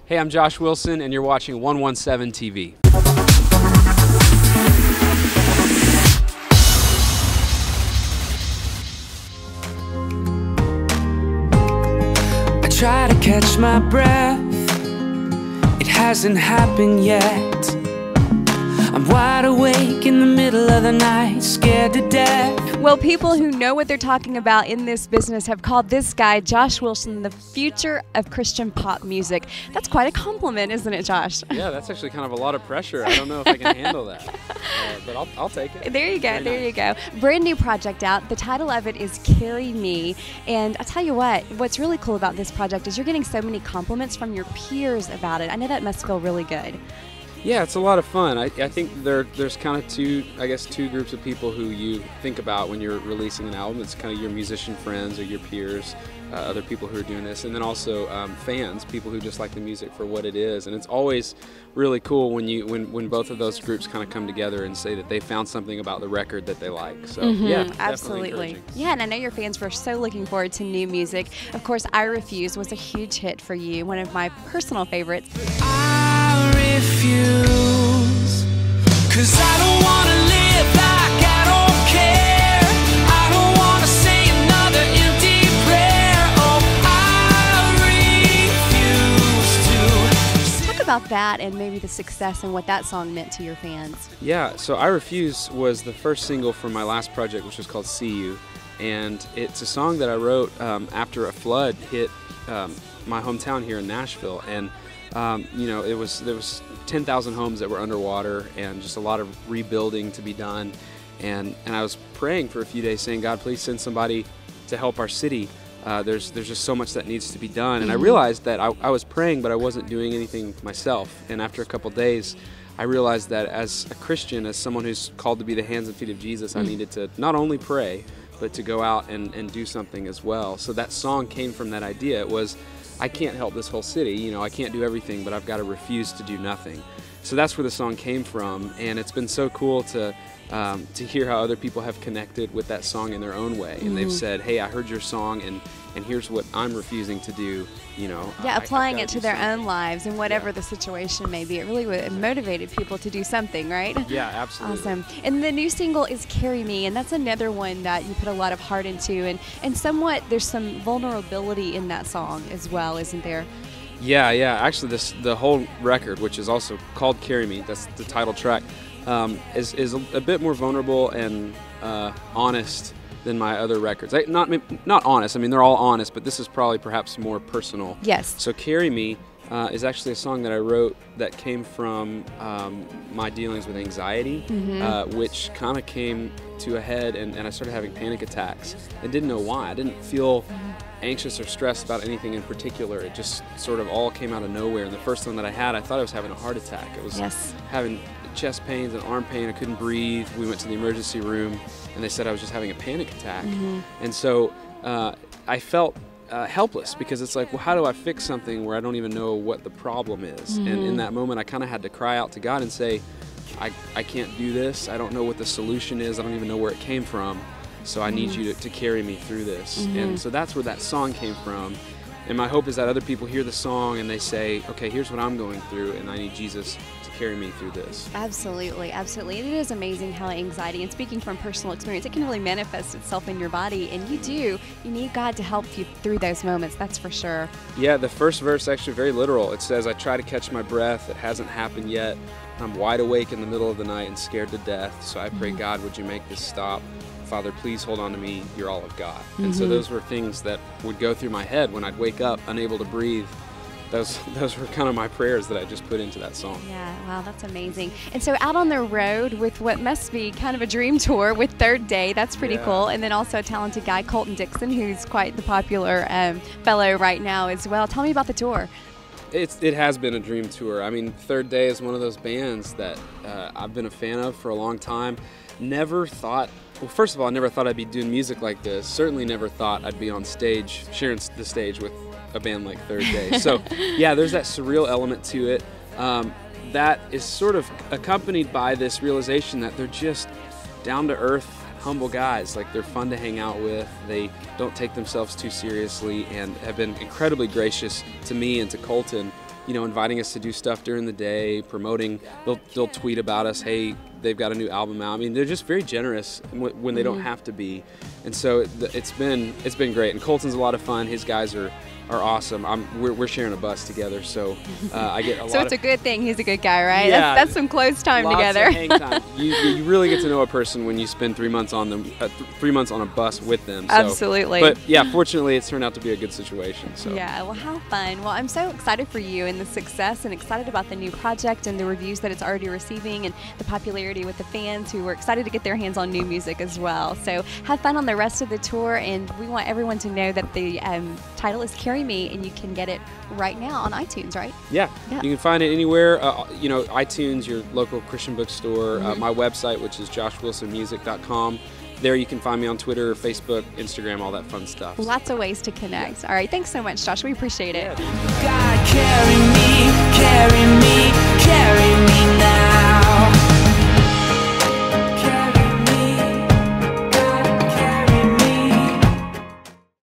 Hey, I'm Josh Wilson, and you're watching 117 TV. I try to catch my breath, it hasn't happened yet. I'm wide awake in the middle of the night, scared to death. Well, people who know what they're talking about in this business have called this guy, Josh Wilson, the future of Christian pop music. That's quite a compliment, isn't it, Josh? Yeah, that's actually kind of a lot of pressure. I don't know if I can handle that, but I'll take it. There you go, Very you go. Brand new project out. The title of it is Carry Me. And I'll tell you what's really cool about this project is you're getting so many compliments from your peers about it. I know that must feel really good. Yeah, it's a lot of fun. I think there's kind of two groups of people who you think about when you're releasing an album. It's kind of your musician friends or your peers, other people who are doing this, and then also fans, people who just like the music for what it is. And it's always really cool when both of those groups kind of come together and say that they found something about the record that they like. So yeah, absolutely. Yeah, and I know your fans were so looking forward to new music. Of course, I Refuse was a huge hit for you, one of my personal favorites. Refuse, 'cause I don't wanna live like I don't care. I don't wanna say another empty prayer. Oh, I refuse to. Talk about that and maybe the success and what that song meant to your fans. Yeah, so I Refuse was the first single from my last project, which was called See You, and it's a song that I wrote after a flood hit my hometown here in Nashville, and there was 10,000 homes that were underwater and just a lot of rebuilding to be done, and I was praying for a few days saying, God, please send somebody to help our city. There's just so much that needs to be done, and I realized that I was praying but I wasn't doing anything myself, and after a couple days I realized that as a Christian, as someone who's called to be the hands and feet of Jesus, I needed to not only pray but to go out and do something as well. So that song came from that idea. It was, I can't help this whole city, I can't do everything, but I've got to refuse to do nothing. So that's where the song came from, and it's been so cool to hear how other people have connected with that song in their own way, and they've said, hey, I heard your song, and here's what I'm refusing to do, Yeah, applying it to their own lives and whatever the situation may be. It really motivated people to do something, right? Yeah, absolutely. Awesome. And the new single is Carry Me, and that's another one that you put a lot of heart into, and somewhat there's some vulnerability in that song as well, isn't there? Yeah. Actually, the whole record, which is also called Carry Me, that's the title track, is a bit more vulnerable and honest than my other records. Not honest, I mean, they're all honest, but this is probably perhaps more personal. Yes. So Carry Me is actually a song that I wrote that came from my dealings with anxiety, which kind of came to a head, and I started having panic attacks and didn't know why. I didn't feel anxious or stressed about anything in particular. It just sort of all came out of nowhere, and the first one that I had, I thought I was having a heart attack. It was having chest pains and arm pain. I couldn't breathe. We went to the emergency room, and they said I was just having a panic attack. And so I felt helpless, because it's like, well, how do I fix something where I don't even know what the problem is? And in that moment, I kind of had to cry out to God and say, I can't do this. I don't know what the solution is. I don't even know where it came from. So I need you to carry me through this. And so that's where that song came from. And my hope is that other people hear the song and they say, okay, here's what I'm going through, and I need Jesus to carry me through this. Absolutely, absolutely. It is amazing how anxiety, and speaking from personal experience, it can really manifest itself in your body, and you need God to help you through those moments, that's for sure. Yeah, the first verse is actually very literal. It says, I try to catch my breath, it hasn't happened yet. I'm wide awake in the middle of the night and scared to death, so I pray, God, would you make this stop? Father, please hold on to me, you're all I've got. And so those were things that would go through my head when I'd wake up unable to breathe. Those were kind of my prayers that I just put into that song. Yeah, wow, that's amazing. And so out on the road with what must be kind of a dream tour with Third Day, that's pretty cool. And then also a talented guy, Colton Dixon, who's quite the popular fellow right now as well. Tell me about the tour. It has been a dream tour. I mean, Third Day is one of those bands that I've been a fan of for a long time. Never thought, well, first of all, I never thought I'd be doing music like this. Certainly never thought I'd be on stage, sharing the stage with a band like Third Day. So yeah, there's that surreal element to it. That is sort of accompanied by this realization that they're just down-to-earth, humble guys. Like, they're fun to hang out with. They don't take themselves too seriously and have been incredibly gracious to me and to Colton inviting us to do stuff during the day, promoting. They'll tweet about us, hey, they've got a new album out. I mean, they're just very generous when they don't have to be, and so it's been great. And Colton's a lot of fun. His guys are awesome. We're sharing a bus together, so I get a lot. So it's a good thing he's a good guy, right? Yeah, that's some close time together. Of hang time. You really get to know a person when you spend 3 months on them, 3 months on a bus with them. So. Absolutely. But yeah, fortunately, it's turned out to be a good situation. So. Yeah, well, how fun. Well, I'm so excited for you and the success, and excited about the new project and the reviews that it's already receiving, and the popularity with the fans who are excited to get their hands on new music as well. So have fun on the rest of the tour, and we want everyone to know that the title is Carry Me, and you can get it right now on iTunes, right? Yeah. You can find it anywhere, iTunes, your local Christian bookstore, my website, which is joshwilsonmusic.com. There you can find me on Twitter, Facebook, Instagram, all that fun stuff. Lots of ways to connect. All right, thanks so much, Josh. We appreciate it. God, carry me.